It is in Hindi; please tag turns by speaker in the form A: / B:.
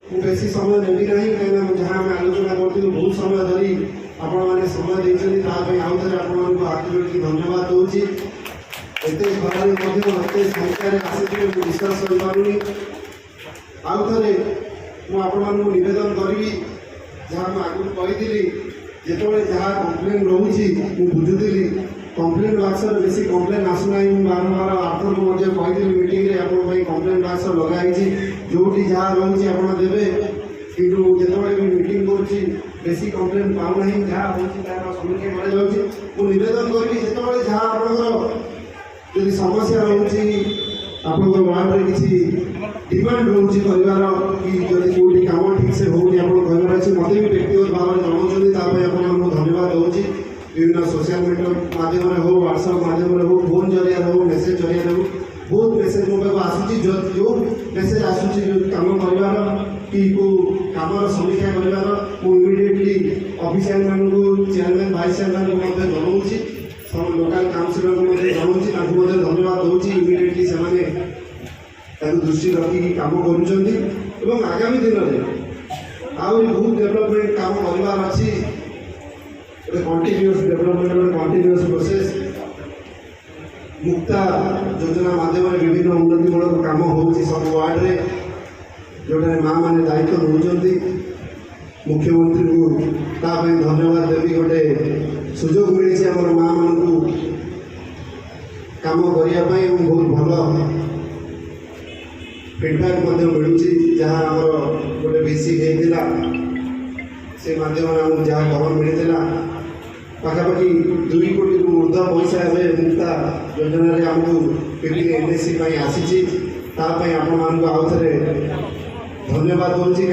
A: बेसी समय नेबी ना कहीं जहाँ आम आलोचना करूँ बहुत समय धरी आपण मैंने समय देते आउ थे आपको हाथ जोड़ी धन्यवाद दूसरी एत खरार एत संख्यार आसी विश्वास कर आउ थे मुझे नवेदन करी जहाँ मुझे कही जिते जहाँ कम्प्लेन रोचे बुझुली कम्प्लेन बक्स बेसी कम्प्लेन आसुना बारंबार आर्थर कही मीटिंग में कम्प्लेन बक्स लगाई जो जहाँ रोचे आप देवे कि जो भी मीटिंग करुँची बेसी कम्प्लेन पाऊना जहाँ हो समीक्षा करेदन करी जो जहाँ आप समस्या रोचे आप वार्ड में किसी डिमांड रोचे कि जब कौटी कम ठीक से होनी आप मत भी व्यक्तिगत भाव में जनाऊँ आपको धन्यवाद दूसरी विभिन्न सोशल मीडिया माध्यम हो व्हाट्सएप माध्यम हो फोन जरिया हो मेसेज जरिया हो बहुत मेसेज मो पाक आसूँ जो मेसेज आसूँ कम कर कि कम समीक्षा कर इमिडिएटली ऑफिशियल मानू चेयरमैन वाइस चेयरमैन को जनाऊँगी सब लोकल काउंसिलर को जनाऊँगी धन्यवाद दूसरी इमिडिएटली से दृष्टि रखिकी कम कर आगामी दिन में आहरी बहुत डेवलपमेंट काम करार अच्छी कंटिन्यूअस डेवलपमेंट कंटिन्यूअस प्रोसेस मुक्ता योजना माध्यम विभिन्न उन्नतिमूलक काम हो सब वार्ड रे जोटा माँ मैंने दायित्व नौकरी मुख्यमंत्री को धन्यवाद देवी गोटे सुजोग मिली आम माँ मान कम करने बहुत भल फीडबैक मिलूँ जहाँ आम गोटे भिसी होता से माध्यम जहाँ खबर मिलता पाखापाखि 2 कोटी ऊर्ध्व पैसा एवं मुक्ता योजना आमको पिकनिक एनएससी आसी आप आउ थे धन्यवाद दूसरी।